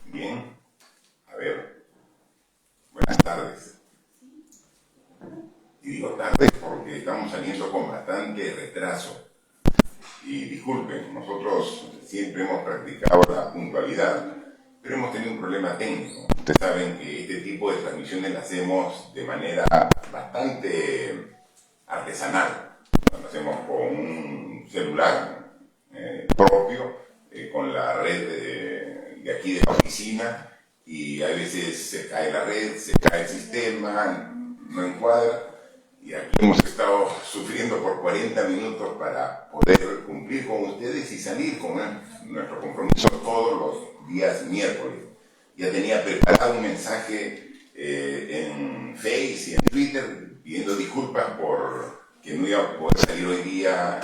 Bien, a ver, buenas tardes. Y digo tardes porque estamos saliendo con bastante retraso. Y disculpen, nosotros siempre hemos practicado la puntualidad, pero hemos tenido un problema técnico. Ustedes saben que este tipo de transmisiones las hacemos de manera bastante artesanal. Lo hacemos con un celular propio, con la red de aquí de la oficina, y a veces se cae la red, se cae el sistema, no encuadra. Y aquí hemos estado sufriendo por 40 minutos para poder cumplir con ustedes y salir con nuestro compromiso todos los días miércoles. Ya tenía preparado un mensaje en Face y en Twitter pidiendo disculpas por que no iba a poder salir hoy día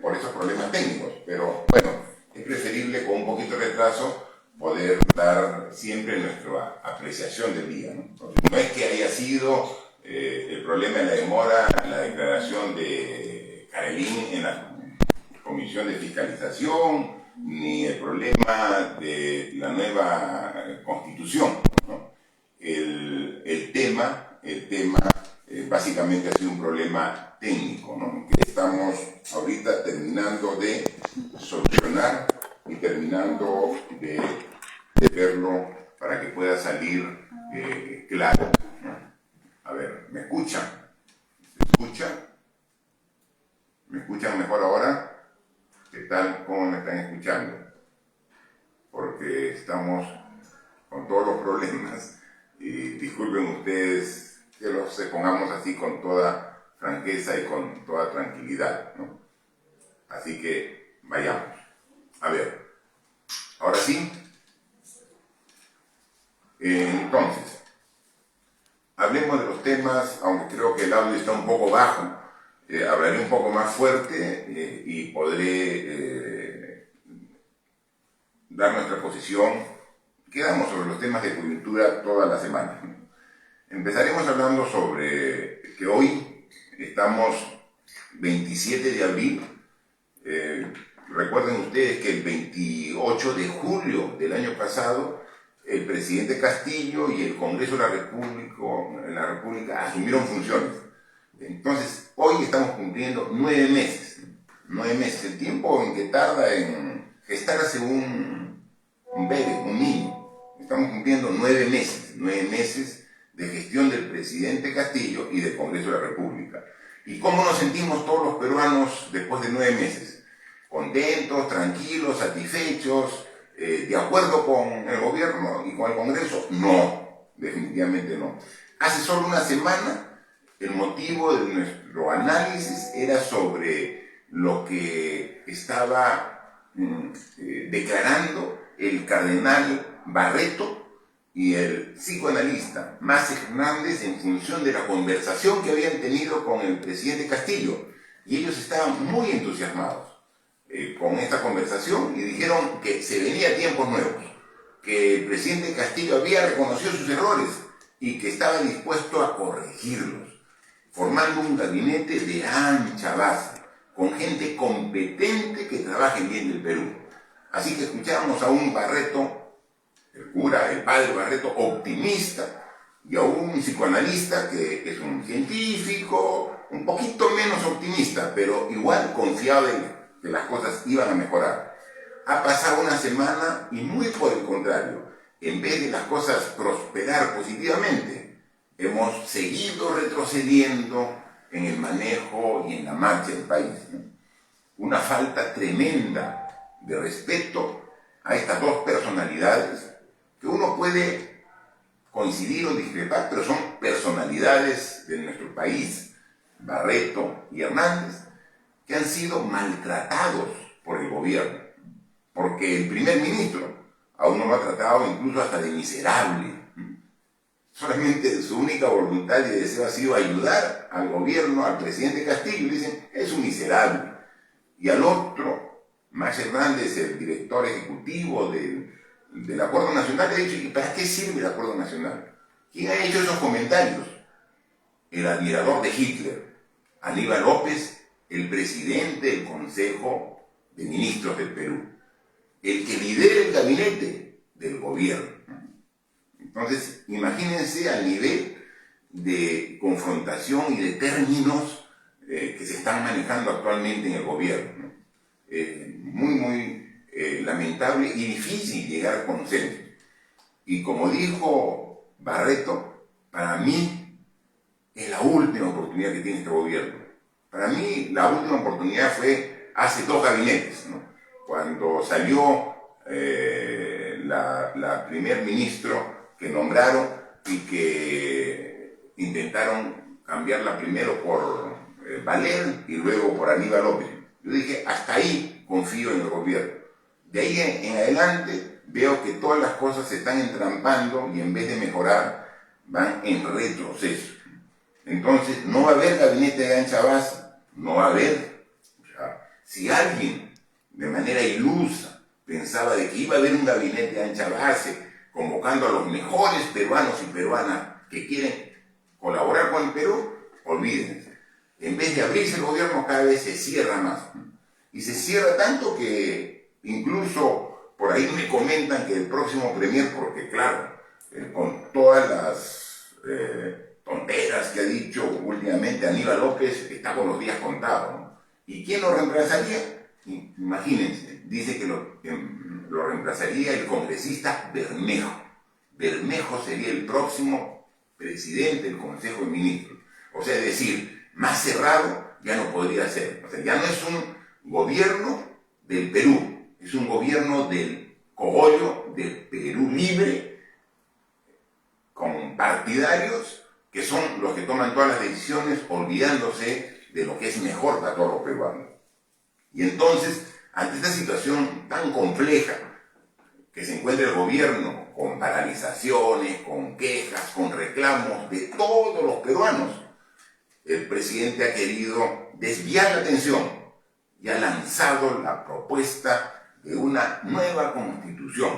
por esos problemas técnicos. Pero bueno, es preferible con un poquito de retraso poder dar siempre nuestra apreciación del día, ¿no? No es que haya sido el problema de la demora en la declaración de Carelín en la Comisión de Fiscalización, ni el problema de la nueva Constitución, ¿no? El tema básicamente ha sido un problema técnico, ¿no? Que estamos ahorita terminando de solucionar y terminando de verlo para que pueda salir claro, ¿no? A ver, ¿me escuchan? ¿Se escucha? ¿Me escuchan mejor ahora? ¿Qué tal? ¿Cómo me están escuchando? Porque estamos con todos los problemas y disculpen ustedes que los pongamos así con toda franqueza y con toda tranquilidad, ¿no? Así que vayamos. A ver, ahora sí. Entonces, hablemos de los temas, aunque creo que el audio está un poco bajo. Hablaré un poco más fuerte y podré dar nuestra posición. Quedamos sobre los temas de coyuntura toda la semana. Empezaremos hablando sobre que hoy estamos 27 de abril. Recuerden ustedes que el 28 de julio del año pasado el presidente Castillo y el Congreso de la República asumieron funciones. Entonces, hoy estamos cumpliendo 9 meses. 9 meses, el tiempo en que tarda en gestarse un bebé, un niño. Estamos cumpliendo 9 meses de gestión del presidente Castillo y del Congreso de la República. ¿Y cómo nos sentimos todos los peruanos después de 9 meses? ¿Contentos, tranquilos, satisfechos, de acuerdo con el gobierno y con el Congreso? No, definitivamente no. Hace solo una semana el motivo de nuestro análisis era sobre lo que estaba declarando el cardenal Barreto y el psicoanalista Mase Hernández en función de la conversación que habían tenido con el presidente Castillo. Y ellos estaban muy entusiasmados con esta conversación y dijeron que se venía tiempos nuevos, que el presidente Castillo había reconocido sus errores y que estaba dispuesto a corregirlos, formando un gabinete de ancha base, con gente competente que trabaje en bien del Perú. Así que escuchamos a un Barreto, el cura, el padre Barreto, optimista, y a un psicoanalista que es un científico, un poquito menos optimista, pero igual confiado en que las cosas iban a mejorar. Ha pasado una semana y muy por el contrario, en vez de las cosas prosperar positivamente, hemos seguido retrocediendo en el manejo y en la marcha del país, ¿no? Una falta tremenda de respeto a estas dos personalidades, que uno puede coincidir o discrepar, pero son personalidades de nuestro país, Barreto y Hernández, que han sido maltratados por el gobierno, porque el primer ministro a uno lo ha tratado incluso hasta de miserable. Solamente su única voluntad y deseo ha sido ayudar al gobierno, al presidente Castillo, y dicen, es un miserable. Y al otro, Mase Hernández, el director ejecutivo del Acuerdo Nacional, le ha dicho, ¿y para qué sirve el Acuerdo Nacional? ¿Quién ha hecho esos comentarios? El admirador de Hitler, Aníbal López, el presidente del Consejo de Ministros del Perú, el que lidera el gabinete del gobierno. Entonces, imagínense al nivel de confrontación y de términos que se están manejando actualmente en el gobierno. Muy lamentable y difícil llegar a consenso. Y como dijo Barreto, para mí es la última oportunidad que tiene este gobierno. Para mí la última oportunidad fue hace 2 gabinetes, ¿no? Cuando salió la primer ministro que nombraron y que intentaron cambiarla primero por Valer y luego por Aníbal López. Yo dije, hasta ahí confío en el gobierno. De ahí en adelante veo que todas las cosas se están entrampando y en vez de mejorar van en retroceso. Entonces no va a haber gabinete de ancha base, no va a haber. O sea, si alguien de manera ilusa pensaba de que iba a haber un gabinete de ancha base convocando a los mejores peruanos y peruanas que quieren colaborar con el Perú, olvídense. En vez de abrirse el gobierno, cada vez se cierra más. Y se cierra tanto que incluso por ahí me comentan que el próximo premier, porque claro, con todas las tonteras que ha dicho últimamente Aníbal López, está con los días contados, ¿no? ¿Y quién lo reemplazaría? Imagínense, dice que lo reemplazaría el congresista Bermejo. Bermejo sería el próximo presidente del Consejo de Ministros. O sea, es decir, más cerrado ya no podría ser. O sea, ya no es un gobierno del Perú, es un gobierno del cogollo del Perú libre, con partidarios que son los que toman todas las decisiones, olvidándose de lo que es mejor para todos los peruanos. Y entonces, ante esta situación tan compleja que se encuentra el gobierno, con paralizaciones, con quejas, con reclamos de todos los peruanos, el presidente ha querido desviar la atención y ha lanzado la propuesta de una nueva constitución.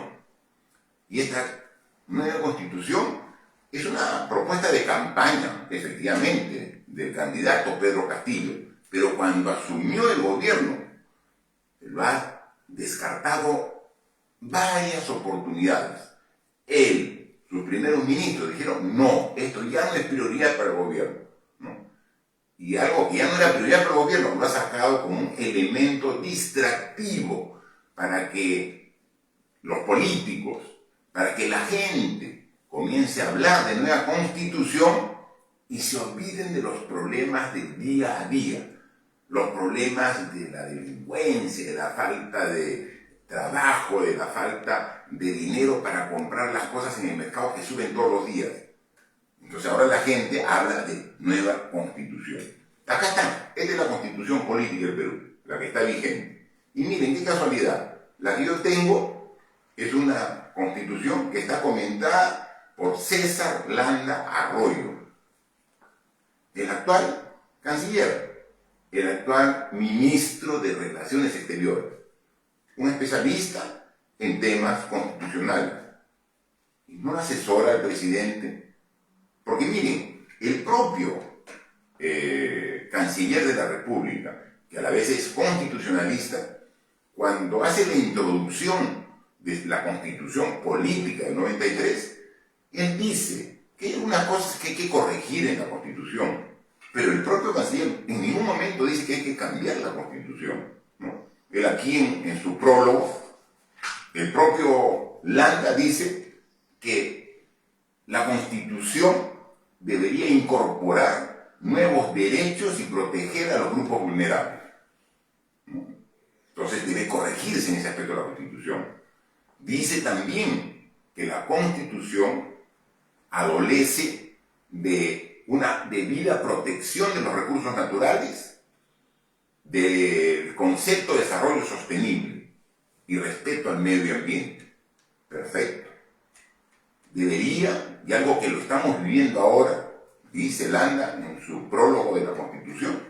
Y esta nueva constitución es una propuesta de campaña, efectivamente, del candidato Pedro Castillo, pero cuando asumió el gobierno, lo ha descartado varias oportunidades. Él, sus primeros ministros dijeron, no, esto ya no es prioridad para el gobierno, ¿no? Y algo que ya no era prioridad para el gobierno, lo ha sacado como un elemento distractivo para que los políticos, para que la gente comience a hablar de nueva constitución y se olviden de los problemas del día a día, los problemas de la delincuencia, de la falta de trabajo, de la falta de dinero para comprar las cosas en el mercado que suben todos los días. Entonces ahora la gente habla de nueva constitución. Acá está, esta es la constitución política del Perú, la que está vigente. Y miren, qué casualidad, la que yo tengo es una constitución que está comentada por César Landa Arroyo, el actual canciller, el actual ministro de Relaciones Exteriores, un especialista en temas constitucionales. Y no lo asesora al presidente, porque miren, el propio canciller de la República, que a la vez es constitucionalista, cuando hace la introducción de la Constitución Política del 93, él dice que hay unas cosas que hay que corregir en la Constitución, pero el propio canciller en ningún momento dice que hay que cambiar la Constitución, ¿no? Él aquí en su prólogo, el propio Landa dice que la Constitución debería incorporar nuevos derechos y proteger a los grupos vulnerables, ¿no? Entonces debe corregirse en ese aspecto de la Constitución. Dice también que la Constitución adolece de una debida protección de los recursos naturales, del concepto de desarrollo sostenible y respeto al medio ambiente. Perfecto. Debería, y algo que lo estamos viviendo ahora, dice Landa en su prólogo de la Constitución,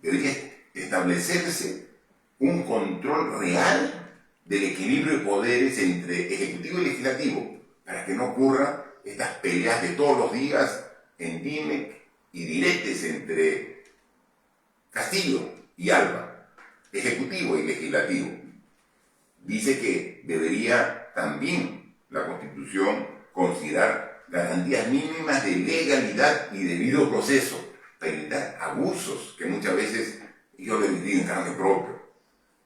debería establecerse un control real del equilibrio de poderes entre Ejecutivo y Legislativo, para que no ocurra estas peleas de todos los días en dime y diretes entre Castillo y Alba, ejecutivo y legislativo. Dice que debería también la Constitución considerar garantías mínimas de legalidad y debido proceso para evitar abusos que muchas veces yo lo viví en carne propia.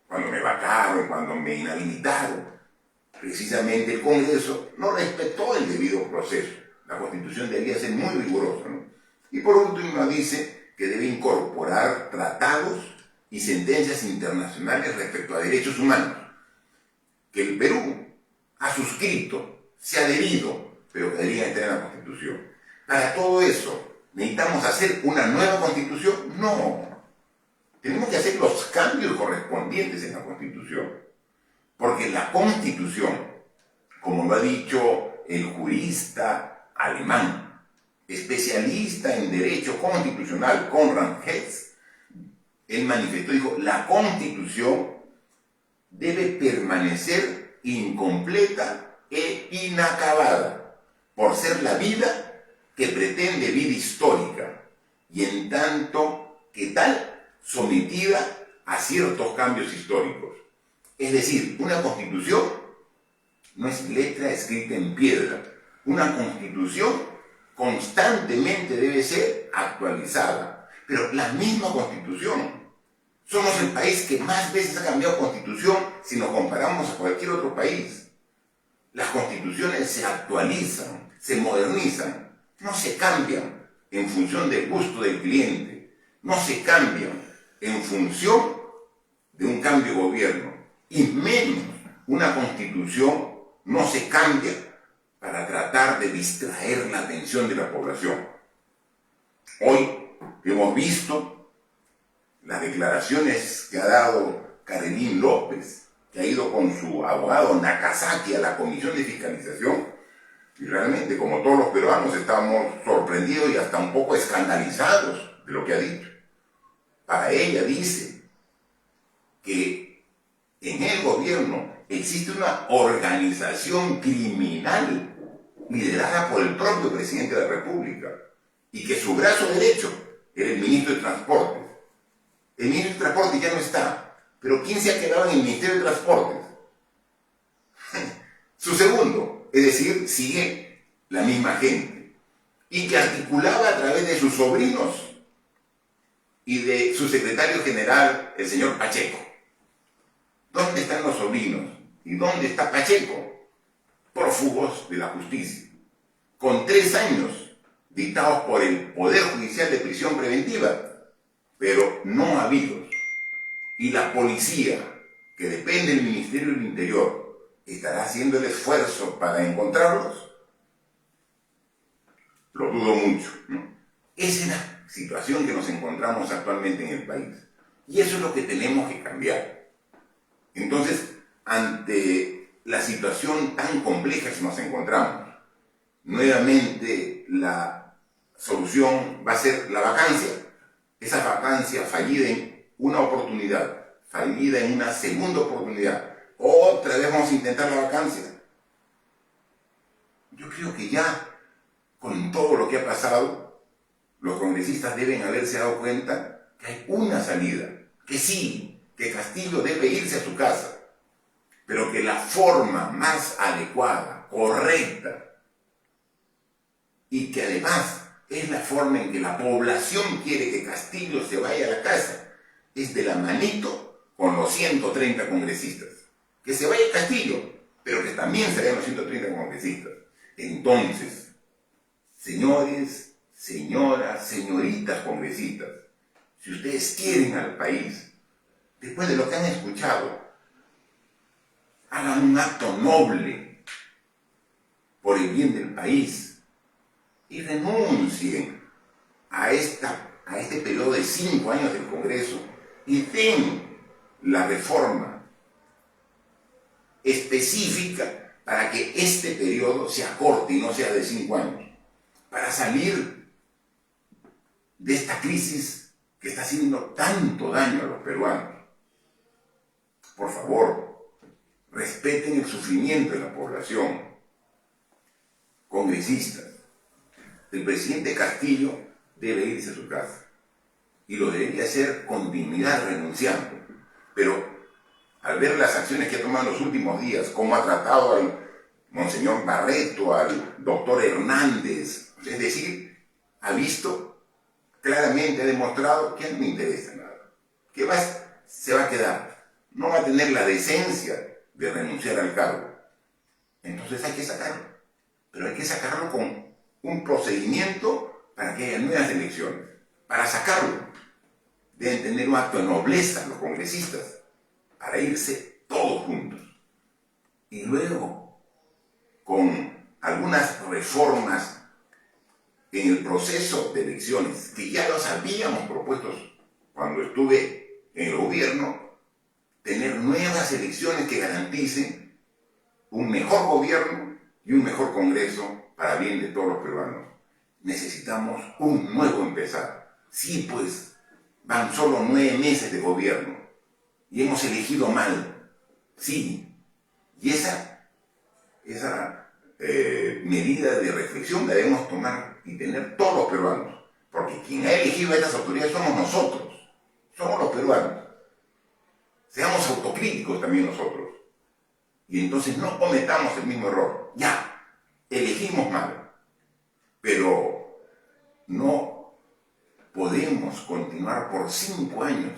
Cuando me vacaron, cuando me inhabilitaron, precisamente el Congreso no respetó el debido proceso. La Constitución debería ser muy rigurosa, ¿no? Y por último dice que debe incorporar tratados y sentencias internacionales respecto a derechos humanos, que el Perú ha suscrito, se ha adherido, pero que debería entrar en la Constitución. Para todo eso, ¿necesitamos hacer una nueva Constitución? No. Tenemos que hacer los cambios correspondientes en la Constitución. Porque la Constitución, como lo ha dicho el jurista alemán, especialista en derecho constitucional, Konrad Hess, él manifestó, dijo, la Constitución debe permanecer incompleta e inacabada, por ser la vida que pretende vida histórica, y en tanto que tal, sometida a ciertos cambios históricos. Es decir, una Constitución no es letra escrita en piedra. Una Constitución constantemente debe ser actualizada. Pero la misma Constitución, somos el país que más veces ha cambiado Constitución si nos comparamos a cualquier otro país. Las Constituciones se actualizan, se modernizan, no se cambian en función del gusto del cliente, no se cambian en función de un cambio de gobierno, y menos una Constitución no se cambia para tratar de distraer la atención de la población. Hoy hemos visto las declaraciones que ha dado Carolín López, que ha ido con su abogado Nakazaki a la Comisión de Fiscalización, y realmente, como todos los peruanos, estamos sorprendidos y hasta un poco escandalizados de lo que ha dicho. Para ella dice que en el gobierno existe una organización criminal liderada por el propio presidente de la República y que su brazo derecho era el ministro de Transportes. El ministro de Transportes ya no está, pero ¿quién se ha quedado en el Ministerio de Transportes? Su segundo, es decir, sigue la misma gente, y que articulaba a través de sus sobrinos y de su secretario general, el señor Pacheco. ¿Dónde están los sobrinos? ¿Y dónde está Pacheco? Prófugos de la justicia, con 3 años dictados por el Poder Judicial de prisión preventiva, pero no habidos. Y la policía, que depende del Ministerio del Interior, ¿estará haciendo el esfuerzo para encontrarlos? Lo dudo mucho, ¿no? Esa es la situación que nos encontramos actualmente en el país. Y eso es lo que tenemos que cambiar. Entonces, ante la situación tan compleja que nos encontramos, nuevamente la solución va a ser la vacancia. Esa vacancia fallida en una oportunidad, fallida en una segunda oportunidad. Otra vez vamos a intentar la vacancia. Yo creo que ya, con todo lo que ha pasado, los congresistas deben haberse dado cuenta que hay una salida, que sí, que Castillo debe irse a su casa, pero que la forma más adecuada, correcta, y que además es la forma en que la población quiere que Castillo se vaya a la casa, es de la manito con los 130 congresistas. Que se vaya Castillo, pero que también se vayan los 130 congresistas. Entonces, señores, señoras, señoritas congresistas, si ustedes quieren al país, después de lo que han escuchado, hagan un acto noble por el bien del país y renuncien a este periodo de 5 años del Congreso y den la reforma específica para que este periodo se acorte y no sea de 5 años, para salir de esta crisis que está haciendo tanto daño a los peruanos. Por favor, respeten el sufrimiento de la población. congresistas. El presidente Castillo debe irse a su casa y lo debería hacer con dignidad, renunciando. Pero al ver las acciones que ha tomado en los últimos días, cómo ha tratado al monseñor Barreto, al doctor Hernández, es decir, ha visto claramente, ha demostrado que no le interesa nada, que se va a quedar, no va a tener la decencia de renunciar al cargo. Entonces hay que sacarlo, pero hay que sacarlo con un procedimiento para que haya nuevas elecciones. Para sacarlo deben tener un acto de nobleza los congresistas, para irse todos juntos. Y luego, con algunas reformas en el proceso de elecciones, que ya los habíamos propuesto cuando estuve en el gobierno, tener nuevas elecciones que garanticen un mejor gobierno y un mejor Congreso para bien de todos los peruanos. Necesitamos un nuevo empezar. Sí, pues, van solo 9 meses de gobierno y hemos elegido mal. Sí, y esa medida de reflexión la debemos tomar y tener todos los peruanos, porque quien ha elegido a estas autoridades somos nosotros, somos los peruanos. Seamos autocríticos también nosotros, y entonces no cometamos el mismo error. Ya, elegimos mal, pero no podemos continuar por 5 años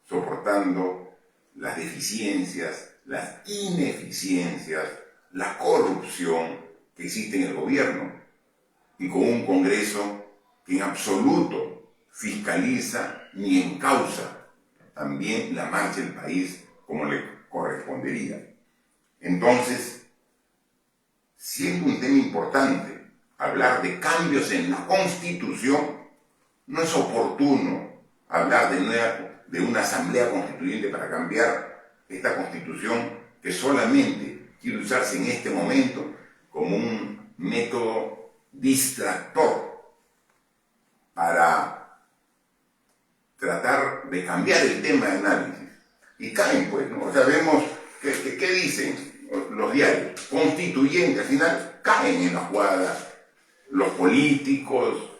soportando las deficiencias, las ineficiencias, la corrupción que existe en el gobierno, y con un Congreso que en absoluto fiscaliza ni encausa también la marcha del país como le correspondería. Entonces, siendo un tema importante hablar de cambios en la Constitución, no es oportuno hablar de una asamblea constituyente para cambiar esta Constitución que solamente quiere usarse en este momento como un método distractor para tratar de cambiar el tema de análisis. Y caen, pues, ¿no? O sea, vemos ¿qué dicen los diarios? Constituyente, al final caen en la jugada los políticos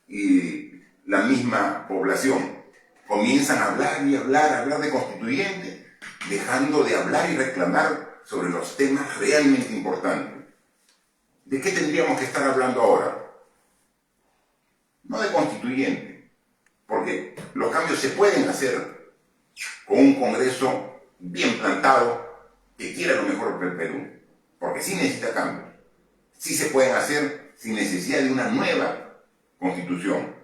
y la misma población. Comienzan a hablar y hablar de constituyente, dejando de hablar y reclamar sobre los temas realmente importantes. ¿De qué tendríamos que estar hablando ahora? No de constituyente, porque los cambios se pueden hacer con un Congreso bien plantado que quiera lo mejor para el Perú, porque sí necesita cambios. Sí se pueden hacer sin necesidad de una nueva Constitución.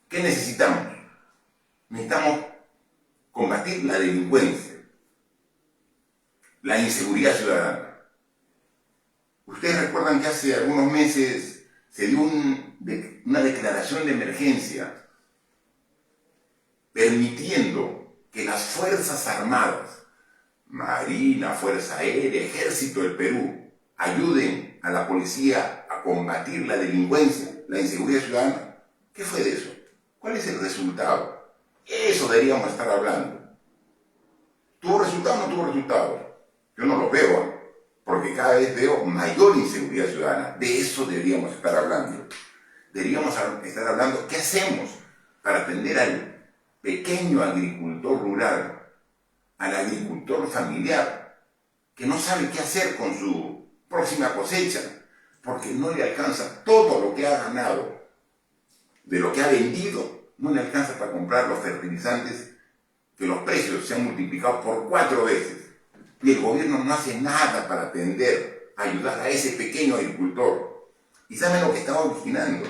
¿Qué necesitamos? Necesitamos combatir la delincuencia, la inseguridad ciudadana. Ustedes recuerdan que hace algunos meses se dio una declaración de emergencia permitiendo que las Fuerzas Armadas, Marina, Fuerza Aérea, Ejército del Perú, ayuden a la policía a combatir la delincuencia, la inseguridad ciudadana. ¿Qué fue de eso? ¿Cuál es el resultado? Eso deberíamos estar hablando. ¿Tuvo resultado o no tuvo resultado? Yo no lo veo, porque cada vez veo mayor inseguridad ciudadana. De eso deberíamos estar hablando. Deberíamos estar hablando qué hacemos para atender al pequeño agricultor rural, al agricultor familiar, que no sabe qué hacer con su próxima cosecha, porque no le alcanza todo lo que ha ganado, de lo que ha vendido, no le alcanza para comprar los fertilizantes, que los precios se han multiplicado por 4 veces. Y el gobierno no hace nada para atender, ayudar a ese pequeño agricultor. ¿Y saben lo que está originando?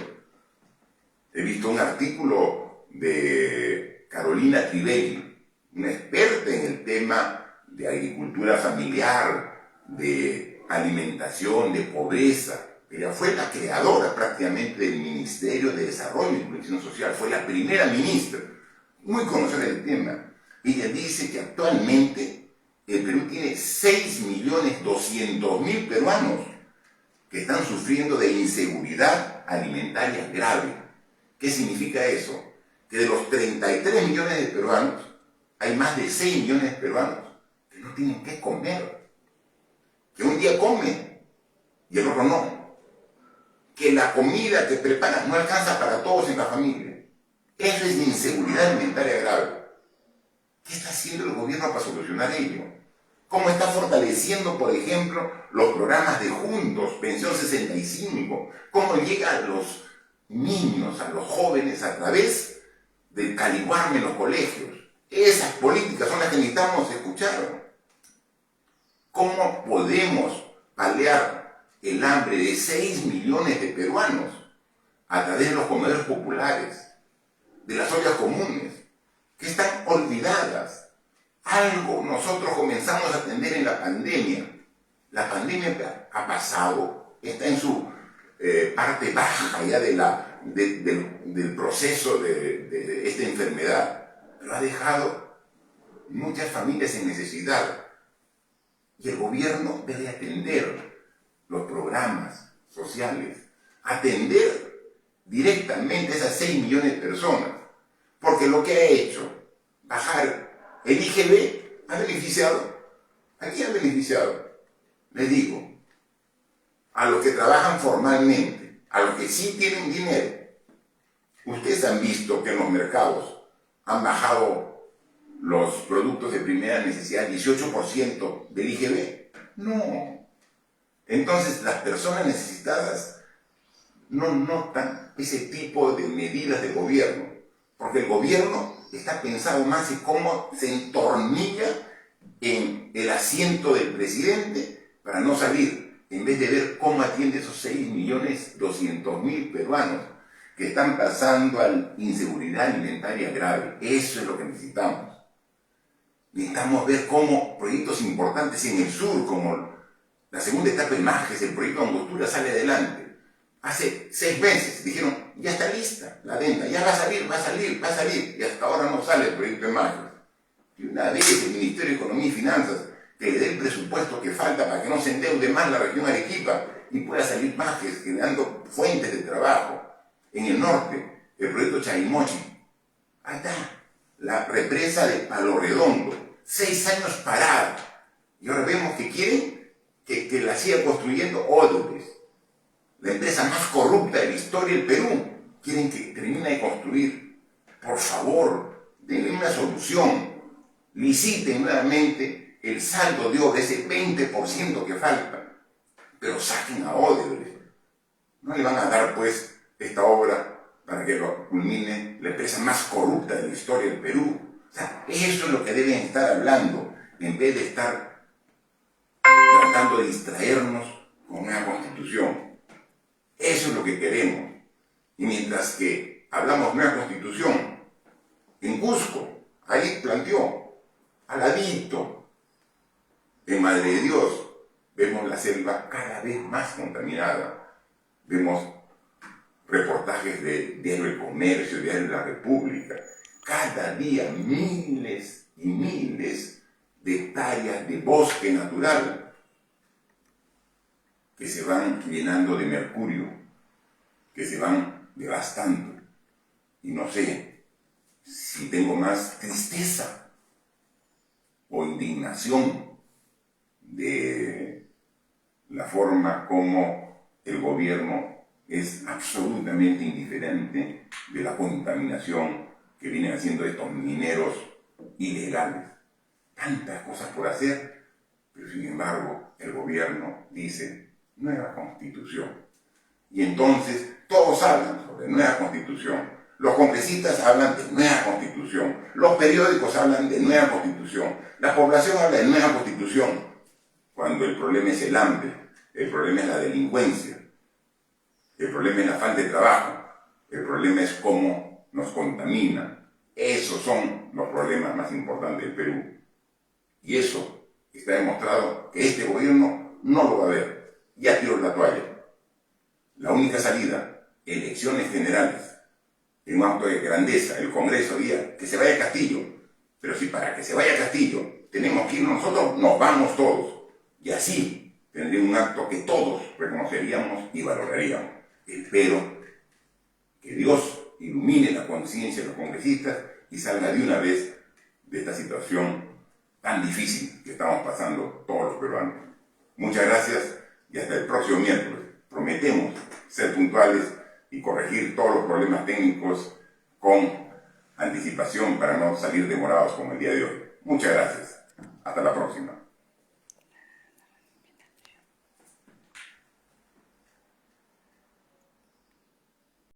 He visto un artículo de Carolina Trivelli, una experta en el tema de agricultura familiar, de alimentación, de pobreza. Ella fue la creadora prácticamente del Ministerio de Desarrollo y Protección Social, fue la primera ministra, muy conocida del tema. Ella dice que actualmente el Perú tiene 6.200.000 peruanos que están sufriendo de inseguridad alimentaria grave. ¿Qué significa eso? Que de los 33 millones de peruanos, hay más de 6 millones de peruanos que no tienen qué comer. Que un día comen y el otro no. que la comida que preparan no alcanza para todos en la familia. Eso es inseguridad alimentaria grave. ¿Qué está haciendo el gobierno para solucionar ello? ¿Cómo está fortaleciendo, por ejemplo, los programas de Juntos, Pensión 65? ¿Cómo llega a los niños, a los jóvenes a través del caliguarme en los colegios? Esas políticas son las que necesitamos escuchar. ¿Cómo podemos paliar el hambre de 6 millones de peruanos a través de los comedores populares, de las ollas comunes, que están olvidadas? Algo nosotros comenzamos a atender en la pandemia. La pandemia ha pasado, está en su parte baja ya del proceso de esta enfermedad, pero ha dejado muchas familias en necesidad. Y el gobierno debe atender los programas sociales, atender directamente a esas 6 millones de personas, porque lo que ha hecho bajar el IGB ha beneficiado. ¿A quién ha beneficiado? Les digo, a los que trabajan formalmente, a los que sí tienen dinero. Ustedes han visto que en los mercados han bajado los productos de primera necesidad 18% del IGB. No. Entonces las personas necesitadas no notan ese tipo de medidas del gobierno, porque el gobierno está pensado más en cómo se entornilla en el asiento del presidente para no salir, en vez de ver cómo atiende esos 6.200.000 peruanos que están pasando a la inseguridad alimentaria grave. Eso es lo que necesitamos. Necesitamos ver cómo proyectos importantes en el sur, como la segunda etapa del MAGES, el proyecto de Angostura, sale adelante. Hace 6 meses dijeron, ya está lista la venta, ya va a salir, y hasta ahora no sale el proyecto de MAGES. Y una vez el Ministerio de Economía y Finanzas que le dé el presupuesto que falta para que no se endeude más la región Arequipa y pueda salir MAGES generando fuentes de trabajo. En el norte, el proyecto Chaimochi, ahí está, la represa de Palo Redondo, 6 años parada, y ahora vemos que quieren que la siga construyendo Odebrecht, la empresa más corrupta de la historia del Perú. Quieren que termine de construir. Por favor, denle una solución. Liciten nuevamente el saldo de obra, ese 20% que falta, pero saquen a Odebrecht. No le van a dar, pues, esta obra para que lo culmine la empresa más corrupta de la historia del Perú. O sea, eso es lo que deben estar hablando, en vez de estar tratando de distraernos con una constitución. Eso es lo que queremos. Y mientras que hablamos de una constitución, en Cusco, ahí planteó, al ladito, en Madre de Dios, vemos la selva cada vez más contaminada. Vemos reportajes de Diario El Comercio, Diario La República. Cada día miles y miles de hectáreas de bosque natural que se van llenando de mercurio, que se van devastando. Y no sé si tengo más tristeza o indignación de la forma como el gobierno es absolutamente indiferente de la contaminación que vienen haciendo estos mineros ilegales. Tantas cosas por hacer, pero sin embargo el gobierno dice nueva constitución. Y entonces todos hablan sobre nueva constitución. Los congresistas hablan de nueva constitución. Los periódicos hablan de nueva constitución. La población habla de nueva constitución. Cuando el problema es el hambre, el problema es la delincuencia, el problema es la falta de trabajo, el problema es cómo nos contamina. Esos son los problemas más importantes del Perú. Y eso está demostrado que este gobierno no lo va a ver. Ya tiró la toalla. La única salida, elecciones generales, en un acto de grandeza, el Congreso diga que se vaya Castillo. Pero si para que se vaya Castillo tenemos que ir nosotros, nos vamos todos. Y así tendría un acto que todos reconoceríamos y valoraríamos. Espero que Dios ilumine la conciencia de los congresistas y salga de una vez de esta situación tan difícil que estamos pasando todos los peruanos. Muchas gracias y hasta el próximo miércoles. Prometemos ser puntuales y corregir todos los problemas técnicos con anticipación para no salir demorados como el día de hoy. Muchas gracias. Hasta la próxima.